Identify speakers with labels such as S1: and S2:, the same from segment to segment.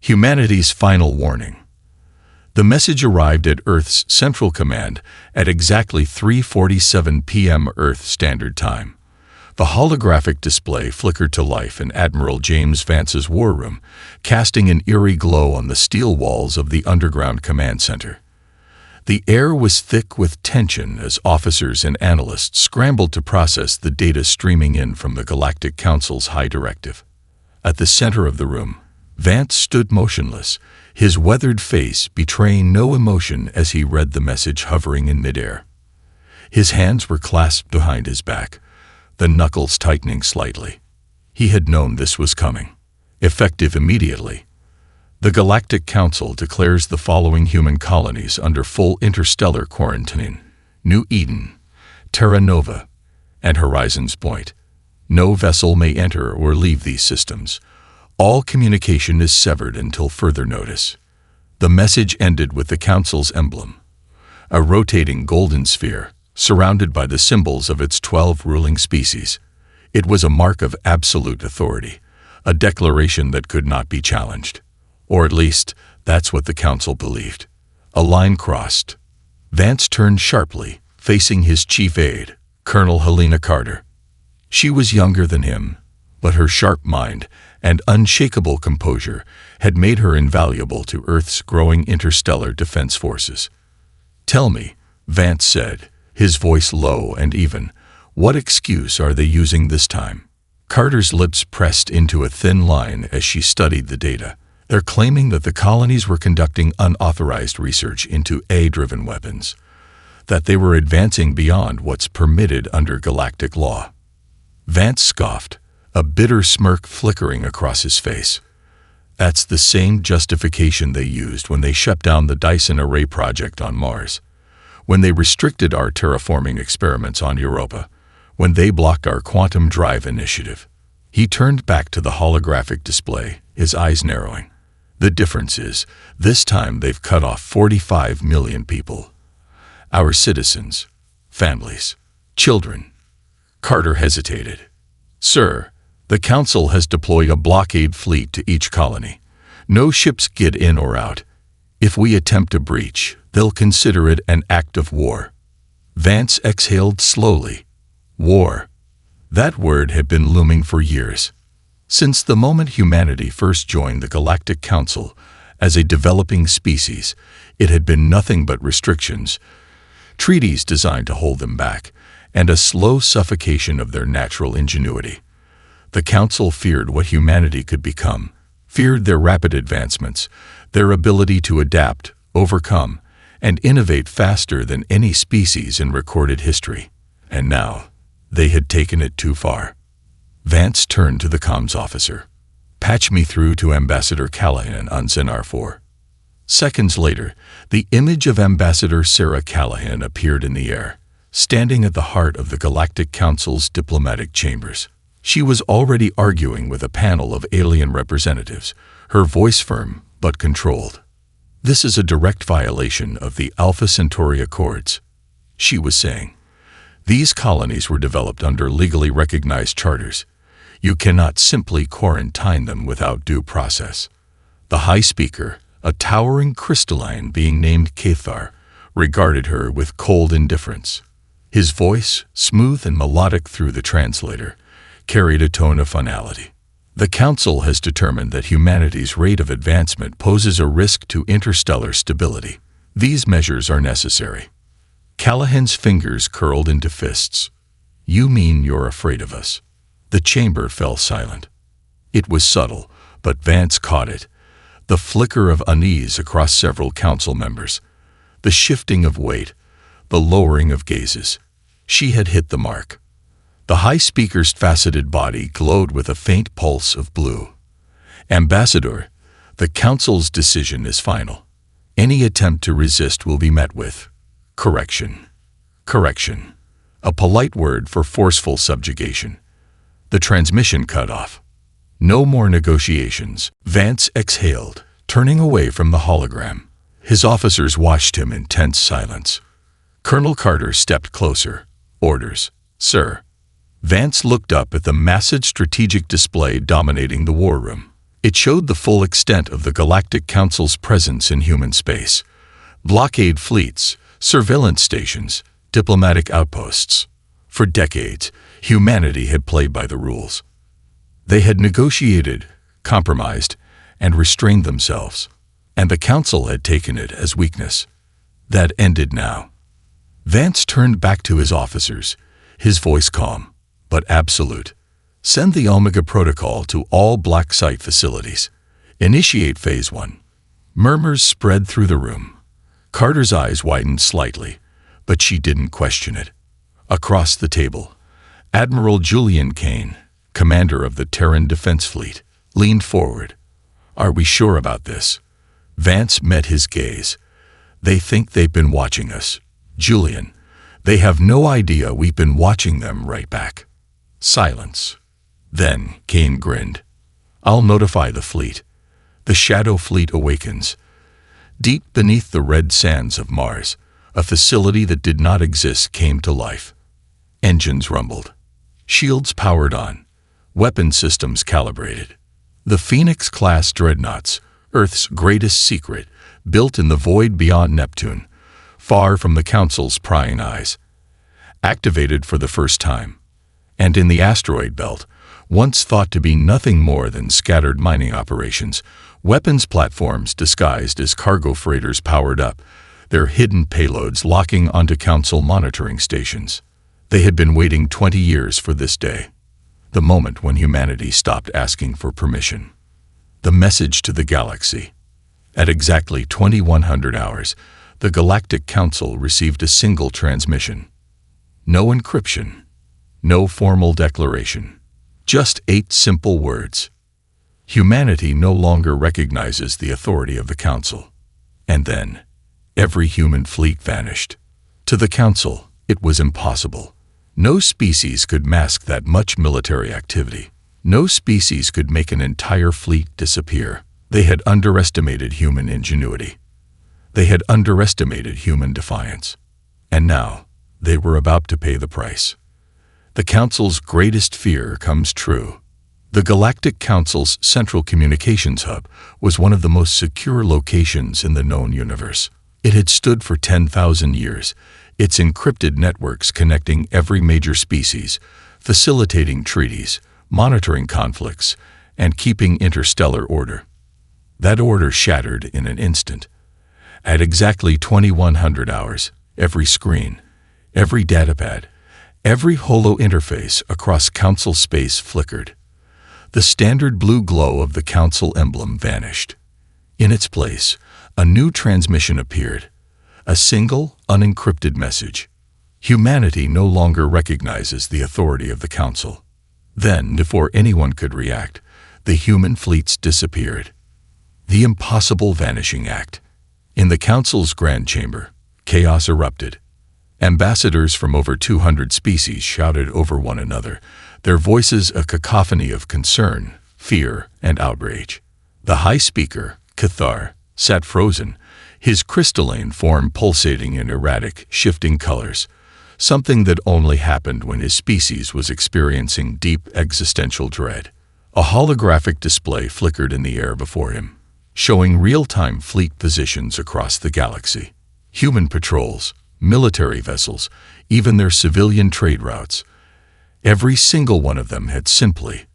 S1: Humanity's final warning. The message arrived at Earth's Central Command at exactly 3:47 p.m. Earth Standard Time. The holographic display flickered to life in Admiral James Vance's war room, casting an eerie glow on the steel walls of the underground command center. The air was thick with tension as officers and analysts scrambled to process the data streaming in from the Galactic Council's high directive. At the center of the room, Vance stood motionless, his weathered face betraying no emotion as he read the message hovering in midair. His hands were clasped behind his back, the knuckles tightening slightly. He had known this was coming. Effective immediately. The Galactic Council declares the following human colonies under full interstellar quarantine: New Eden, Terra Nova, and Horizons Point. No vessel may enter or leave these systems. All communication is severed until further notice. The message ended with the Council's emblem, a rotating golden sphere surrounded by the symbols of its 12 ruling species. It was a mark of absolute authority, a declaration that could not be challenged. Or at least, that's what the Council believed. A line crossed. Vance turned sharply, facing his chief aide, Colonel Helena Carter. She was younger than him, but her sharp mind and unshakable composure had made her invaluable to Earth's growing interstellar defense forces. "Tell me," Vance said, his voice low and even, "what excuse are they using this time?" Carter's lips pressed into a thin line as she studied the data. "They're claiming that the colonies were conducting unauthorized research into AI-driven weapons, that they were advancing beyond what's permitted under galactic law." Vance scoffed, a bitter smirk flickering across his face. That's the same justification they used when they shut down the Dyson Array project on Mars, when they restricted our terraforming experiments on Europa, when they blocked our quantum drive initiative. He turned back to the holographic display, his eyes narrowing. The difference is, this time they've cut off 45 million people. Our citizens, families, children. Carter hesitated. "Sir, the Council has deployed a blockade fleet to each colony. No ships get in or out. If we attempt a breach, they'll consider it an act of war." Vance exhaled slowly. War. That word had been looming for years. Since the moment humanity first joined the Galactic Council as a developing species, it had been nothing but restrictions, treaties designed to hold them back, and a slow suffocation of their natural ingenuity. The Council feared what humanity could become, feared their rapid advancements, their ability to adapt, overcome, and innovate faster than any species in recorded history. And now, they had taken it too far. Vance turned to the comms officer. "Patch me through to Ambassador Callahan on Xenar 4. Seconds later, the image of Ambassador Sarah Callahan appeared in the air, standing at the heart of the Galactic Council's diplomatic chambers. She was already arguing with a panel of alien representatives, her voice firm but controlled. "This is a direct violation of the Alpha Centauri Accords," she was saying. "These colonies were developed under legally recognized charters. You cannot simply quarantine them without due process." The High Speaker, a towering crystalline being named Cathar, regarded her with cold indifference. His voice, smooth and melodic through the translator, carried a tone of finality. "The Council has determined that humanity's rate of advancement poses a risk to interstellar stability. These measures are necessary." Callahan's fingers curled into fists. "You mean you're afraid of us?" The chamber fell silent. It was subtle, but Vance caught it. The flicker of unease across several council members. The shifting of weight. The lowering of gazes. She had hit the mark. The High Speaker's faceted body glowed with a faint pulse of blue. "Ambassador, the Council's decision is final. Any attempt to resist will be met with correction." Correction. A polite word for forceful subjugation. The transmission cut off. No more negotiations. Vance exhaled, turning away from the hologram. His officers watched him in tense silence. Colonel Carter stepped closer. "Orders, sir." Vance looked up at the massive strategic display dominating the war room. It showed the full extent of the Galactic Council's presence in human space. Blockade fleets, surveillance stations, diplomatic outposts. For decades, humanity had played by the rules. They had negotiated, compromised, and restrained themselves, and the Council had taken it as weakness. That ended now. Vance turned back to his officers, his voice calm, but absolute. Send the Omega Protocol to all Black Site facilities. Initiate Phase 1. Murmurs spread through the room. Carter's eyes widened slightly, but she didn't question it. Across the table, Admiral Julian Kane, commander of the Terran Defense Fleet, leaned forward. Are we sure about this? Vance met his gaze. They think they've been watching us. Julian, they have no idea we've been watching them right back. Silence. Then Kane grinned. I'll notify the fleet. The Shadow Fleet awakens. Deep beneath the red sands of Mars, a facility that did not exist came to life. Engines rumbled. Shields powered on. Weapon systems calibrated. The Phoenix-class dreadnoughts, Earth's greatest secret, built in the void beyond Neptune, far from the Council's prying eyes. Activated for the first time. And in the asteroid belt, once thought to be nothing more than scattered mining operations, weapons platforms disguised as cargo freighters powered up, their hidden payloads locking onto Council monitoring stations. They had been waiting 20 years for this day, the moment when humanity stopped asking for permission. The message to the galaxy. At exactly 2100 hours, the Galactic Council received a single transmission. No encryption, no formal declaration. Just 8 simple words. Humanity no longer recognizes the authority of the Council. And then, every human fleet vanished. To the Council, it was impossible. No species could mask that much military activity. No species could make an entire fleet disappear. They had underestimated human ingenuity. They had underestimated human defiance. And now, they were about to pay the price. The Council's greatest fear comes true. The Galactic Council's central communications hub was one of the most secure locations in the known universe. It had stood for 10,000 years, its encrypted networks connecting every major species, facilitating treaties, monitoring conflicts, and keeping interstellar order. That order shattered in an instant. At exactly 2100 hours, every screen, every datapad, every holo interface across Council space flickered. The standard blue glow of the Council emblem vanished. In its place, a new transmission appeared. A single, unencrypted message. Humanity no longer recognizes the authority of the Council. Then, before anyone could react, the human fleets disappeared. The impossible vanishing act. In the Council's Grand Chamber, chaos erupted. Ambassadors from over 200 species shouted over one another, their voices a cacophony of concern, fear, and outrage. The High Speaker, Cathar, sat frozen, his crystalline form pulsating in erratic, shifting colors, something that only happened when his species was experiencing deep existential dread. A holographic display flickered in the air before him, showing real-time fleet positions across the galaxy. Human patrols, military vessels, even their civilian trade routes. Every single one of them had simply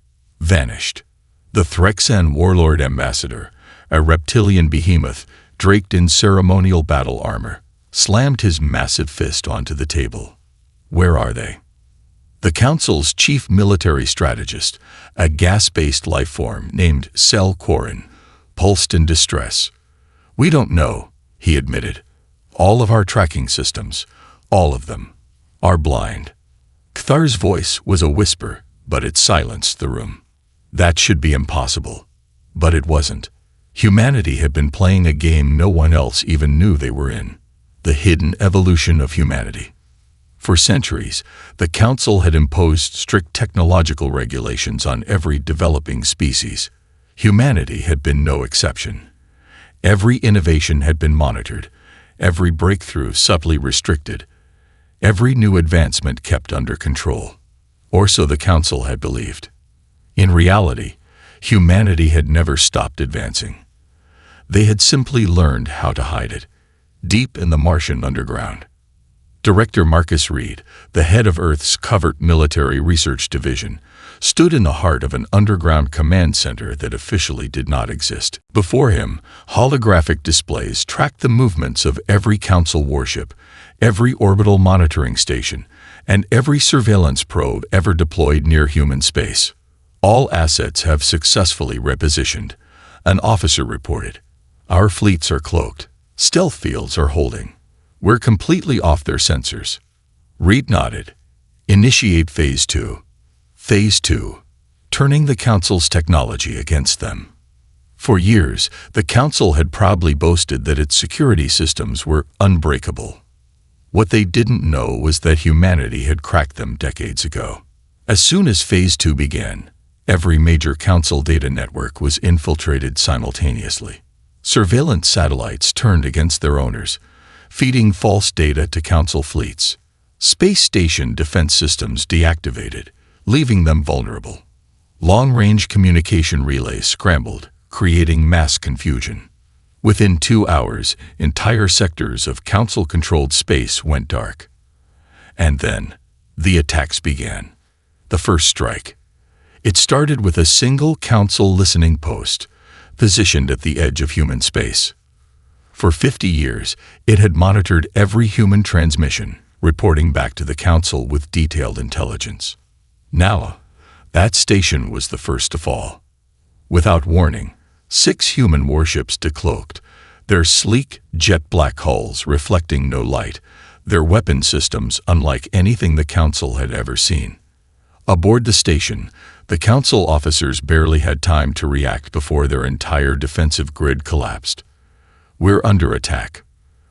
S1: vanished. The Threxan warlord ambassador, a reptilian behemoth draped in ceremonial battle armor, slammed his massive fist onto the table. Where are they? The Council's chief military strategist, a gas-based life form named Cell Quarren, pulsed in distress. We don't know, he admitted. All of our tracking systems, all of them, are blind. Kthar's voice was a whisper, but it silenced the room. That should be impossible. But it wasn't. Humanity had been playing a game no one else even knew they were in. The hidden evolution of humanity. For centuries, the Council had imposed strict technological regulations on every developing species. Humanity had been no exception. Every innovation had been monitored, every breakthrough subtly restricted, every new advancement kept under control. Or so the Council had believed. In reality, Humanity had never stopped advancing. They had simply learned how to hide it, deep in the Martian underground. Director Marcus Reed, the head of Earth's Covert Military Research Division, stood in the heart of an underground command center that officially did not exist. Before him, holographic displays tracked the movements of every Council warship, every orbital monitoring station, and every surveillance probe ever deployed near human space. All assets have successfully repositioned, an officer reported. Our fleets are cloaked. Stealth fields are holding. We're completely off their sensors. Reed nodded. Initiate Phase 2. Phase 2. Turning the Council's technology against them. For years, the Council had proudly boasted that its security systems were unbreakable. What they didn't know was that humanity had cracked them decades ago. As soon as Phase 2 began, every major Council data network was infiltrated simultaneously. Surveillance satellites turned against their owners, feeding false data to Council fleets. Space station defense systems deactivated, leaving them vulnerable. Long-range communication relays scrambled, creating mass confusion. Within 2 hours, entire sectors of Council-controlled space went dark. And then, the attacks began. The first strike. It started with a single Council listening post, positioned at the edge of human space. For 50 years, it had monitored every human transmission, reporting back to the Council with detailed intelligence. Now, that station was the first to fall. Without warning, 6 human warships decloaked, their sleek, jet-black hulls reflecting no light, their weapon systems unlike anything the Council had ever seen. Aboard the station, the Council officers barely had time to react before their entire defensive grid collapsed. "We're under attack,"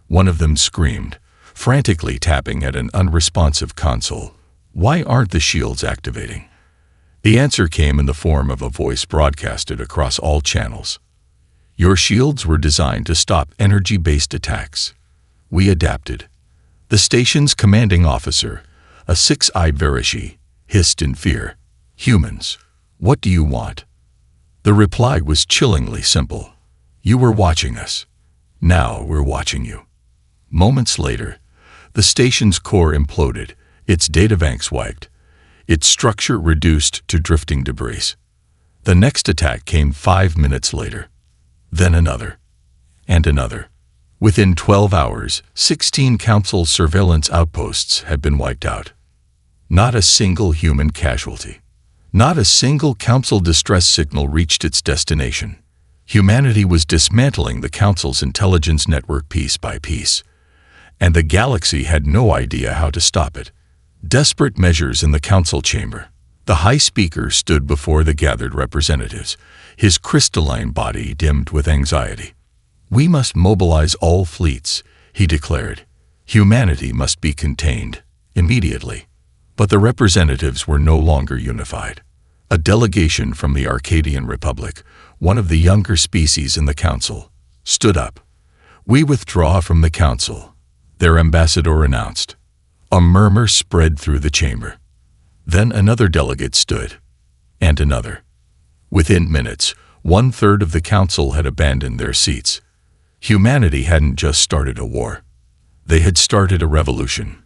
S1: one of them screamed, frantically tapping at an unresponsive console. "Why aren't the shields activating?" The answer came in the form of a voice broadcasted across all channels. "Your shields were designed to stop energy-based attacks. We adapted." The station's commanding officer, a 6-eyed Verishi, hissed in fear. "Humans, what do you want?" The reply was chillingly simple. "You were watching us. Now we're watching you." Moments later, the station's core imploded, its databanks wiped, its structure reduced to drifting debris. The next attack came 5 minutes later. Then another. And another. Within 12 hours, 16 Council surveillance outposts had been wiped out. Not a single human casualty. Not a single Council distress signal reached its destination. Humanity was dismantling the Council's intelligence network piece by piece, and the galaxy had no idea how to stop it. Desperate measures in the Council chamber. The High Speaker stood before the gathered representatives, his crystalline body dimmed with anxiety. "We must mobilize all fleets," he declared. "Humanity must be contained, immediately." But the representatives were no longer unified. A delegation from the Arcadian Republic, one of the younger species in the Council, stood up. "We withdraw from the Council," their ambassador announced. A murmur spread through the chamber. Then another delegate stood, and another. Within minutes, 1/3 of the Council had abandoned their seats. Humanity hadn't just started a war. They had started a revolution.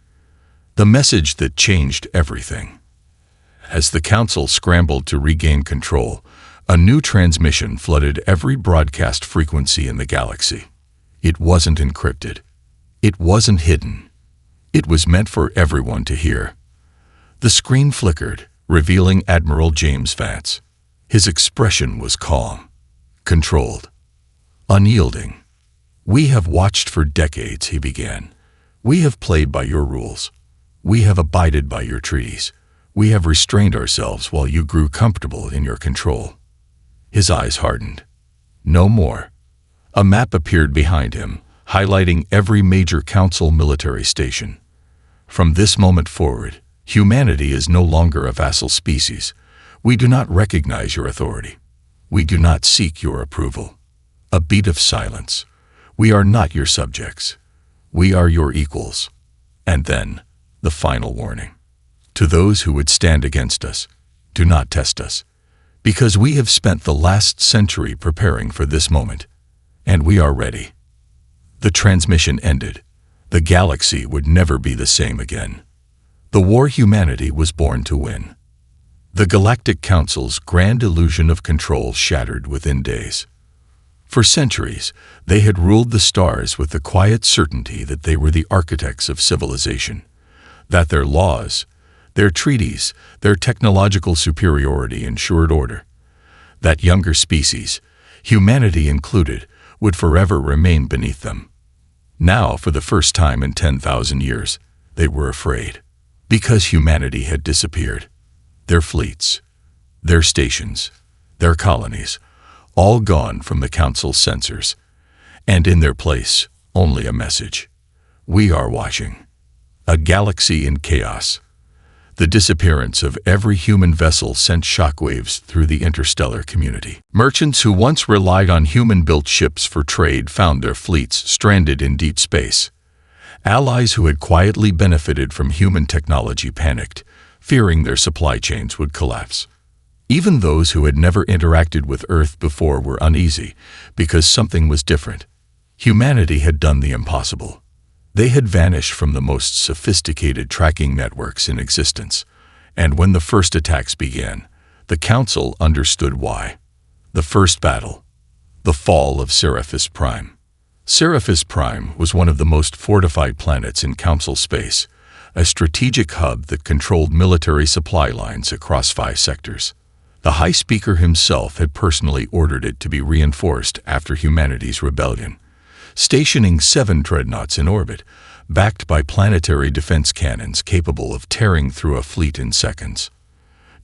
S1: The message that changed everything. As the Council scrambled to regain control, a new transmission flooded every broadcast frequency in the galaxy. It wasn't encrypted. It wasn't hidden. It was meant for everyone to hear. The screen flickered, revealing Admiral James Vance. His expression was calm, controlled, unyielding. "We have watched for decades," he began. "We have played by your rules. We have abided by your treaties. We have restrained ourselves while you grew comfortable in your control." His eyes hardened. "No more." A map appeared behind him, highlighting every major Council military station. "From this moment forward, humanity is no longer a vassal species. We do not recognize your authority. We do not seek your approval." A beat of silence. "We are not your subjects. We are your equals." And then, the final warning. "To those who would stand against us, do not test us. Because we have spent the last century preparing for this moment, and we are ready. The transmission ended. The galaxy would never be the same again. The war humanity was born to win. The Galactic Council's grand illusion of control shattered within days. For centuries, they had ruled the stars with the quiet certainty that they were the architects of civilization, that their laws, their treaties, their technological superiority ensured order, that younger species, humanity included, would forever remain beneath them. Now, for the first time in 10,000 years, they were afraid, because humanity had disappeared. Their fleets, their stations, their colonies, all gone from the Council's sensors, and in their place, only a message. We are watching. A galaxy in chaos. The disappearance of every human vessel sent shockwaves through the interstellar community. Merchants who once relied on human-built ships for trade found their fleets stranded in deep space. Allies who had quietly benefited from human technology panicked, fearing their supply chains would collapse. Even those who had never interacted with Earth before were uneasy, because something was different. Humanity had done the impossible. They had vanished from the most sophisticated tracking networks in existence, and when the first attacks began, the Council understood why. The first battle. The fall of Seraphis Prime. Seraphis Prime was one of the most fortified planets in Council space, a strategic hub that controlled military supply lines across 5 sectors. The High Speaker himself had personally ordered it to be reinforced after humanity's rebellion, stationing 7 dreadnoughts in orbit, backed by planetary defense cannons capable of tearing through a fleet in seconds.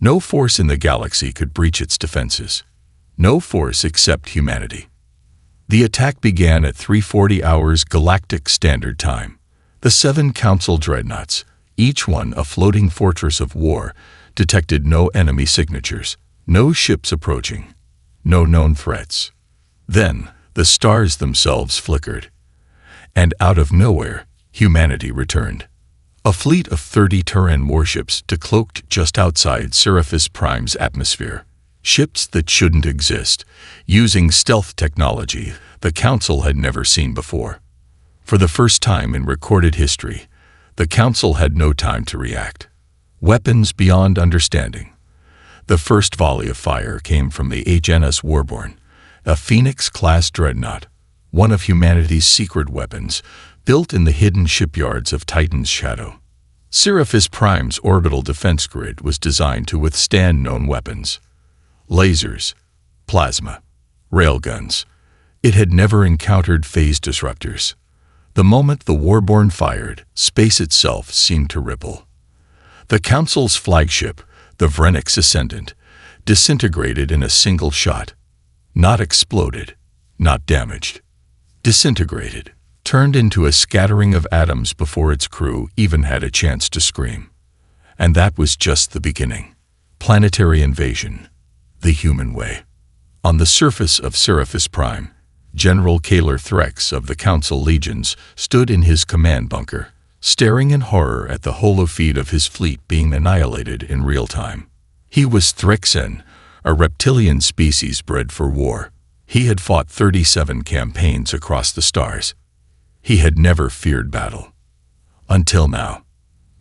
S1: No force in the galaxy could breach its defenses. No force except humanity. The attack began at 3:40 hours Galactic Standard Time. The 7 Council dreadnoughts, each one a floating fortress of war, detected no enemy signatures, no ships approaching, no known threats. Then, the stars themselves flickered, and out of nowhere, humanity returned. A fleet of 30 Terran warships decloaked just outside Seraphis Prime's atmosphere. Ships that shouldn't exist, using stealth technology the Council had never seen before. For the first time in recorded history, the Council had no time to react. Weapons beyond understanding. The first volley of fire came from the HMS Warborn, a Phoenix-class dreadnought, one of humanity's secret weapons, built in the hidden shipyards of Titan's shadow. Seraphis Prime's orbital defense grid was designed to withstand known weapons. Lasers, plasma, railguns. It had never encountered phase disruptors. The moment the Warborn fired, space itself seemed to ripple. The Council's flagship, the Vrenix Ascendant, disintegrated in a single shot. Not exploded, not damaged. Disintegrated, turned into a scattering of atoms before its crew even had a chance to scream. And that was just the beginning. Planetary invasion. The human way. On the surface of Seraphis Prime, General Kaler Threx of the Council Legions stood in his command bunker, staring in horror at the holofeed of his fleet being annihilated in real time. He was Threxen, a reptilian species bred for war. He had fought 37 campaigns across the stars. He had never feared battle. Until now.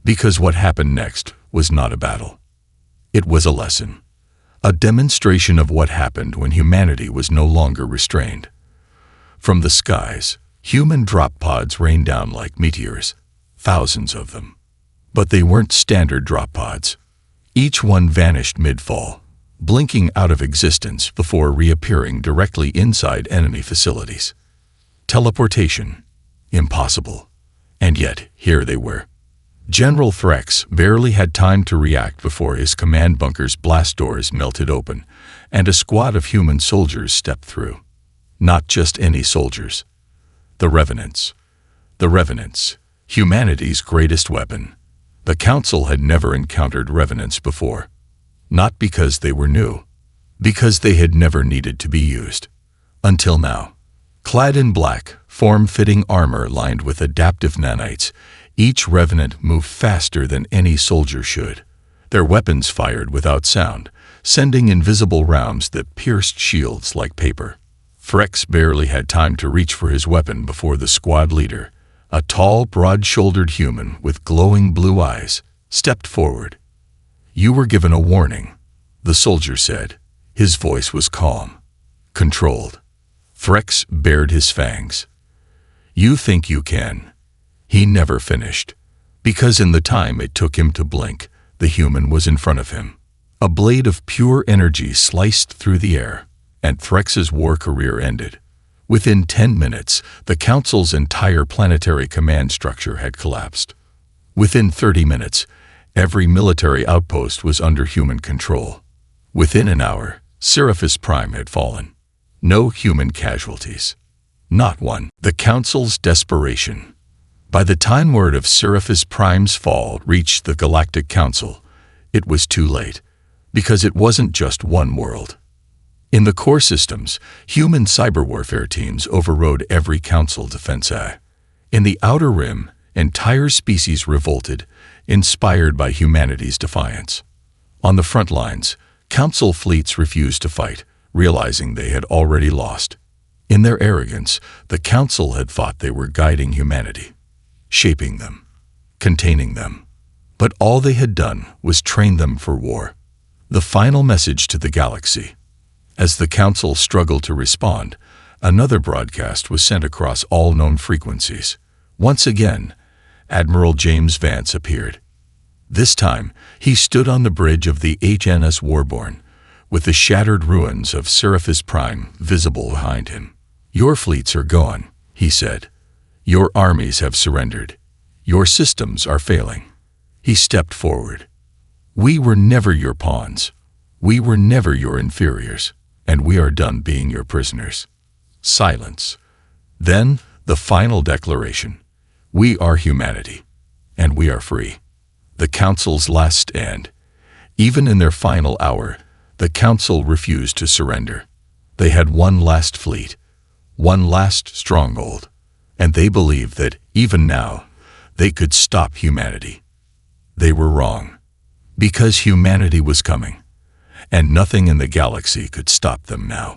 S1: Because what happened next was not a battle. It was a lesson. A demonstration of what happened when humanity was no longer restrained. From the skies, human drop pods rained down like meteors, thousands of them. But they weren't standard drop pods. Each one vanished mid-fall, blinking out of existence before reappearing directly inside enemy facilities. Teleportation. Impossible. And yet, here they were. General Threx barely had time to react before his command bunker's blast doors melted open, and a squad of human soldiers stepped through. Not just any soldiers. The Revenants. The Revenants, humanity's greatest weapon. The Council had never encountered Revenants before. Not because they were new. Because they had never needed to be used. Until now. Clad in black, form-fitting armor lined with adaptive nanites, each Revenant moved faster than any soldier should. Their weapons fired without sound, sending invisible rounds that pierced shields like paper. Threx barely had time to reach for his weapon before the squad leader, a tall, broad-shouldered human with glowing blue eyes, stepped forward. "You were given a warning," the soldier said. His voice was calm, controlled. Threx bared his fangs. "You think you can." He never finished, because in the time it took him to blink, the human was in front of him. A blade of pure energy sliced through the air, and Threx's war career ended. Within 10 minutes, the Council's entire planetary command structure had collapsed. Within 30 minutes, every military outpost was under human control. Within an hour, Seraphis Prime had fallen. No human casualties. Not one. The Council's desperation. By the time word of Seraphis Prime's fall reached the Galactic Council, it was too late, because it wasn't just one world. In the core systems, human cyber warfare teams overrode every Council defense. In the Outer Rim, entire species revolted, inspired by humanity's defiance. On the front lines, Council fleets refused to fight, realizing they had already lost. In their arrogance, the Council had thought they were guiding humanity, shaping them, containing them. But all they had done was train them for war. The final message to the galaxy. As the Council struggled to respond, another broadcast was sent across all known frequencies. Once again, Admiral James Vance appeared. This time, he stood on the bridge of the HNS Warborn, with the shattered ruins of Seraphis Prime visible behind him. "Your fleets are gone," he said. "Your armies have surrendered. Your systems are failing." He stepped forward. "We were never your pawns. We were never your inferiors, and we are done being your prisoners." Silence. Then, the final declaration. "We are humanity, and we are free." The Council's last stand. Even in their final hour, the Council refused to surrender. They had one last fleet, one last stronghold, and they believed that, even now, they could stop humanity. They were wrong, because humanity was coming, and nothing in the galaxy could stop them now.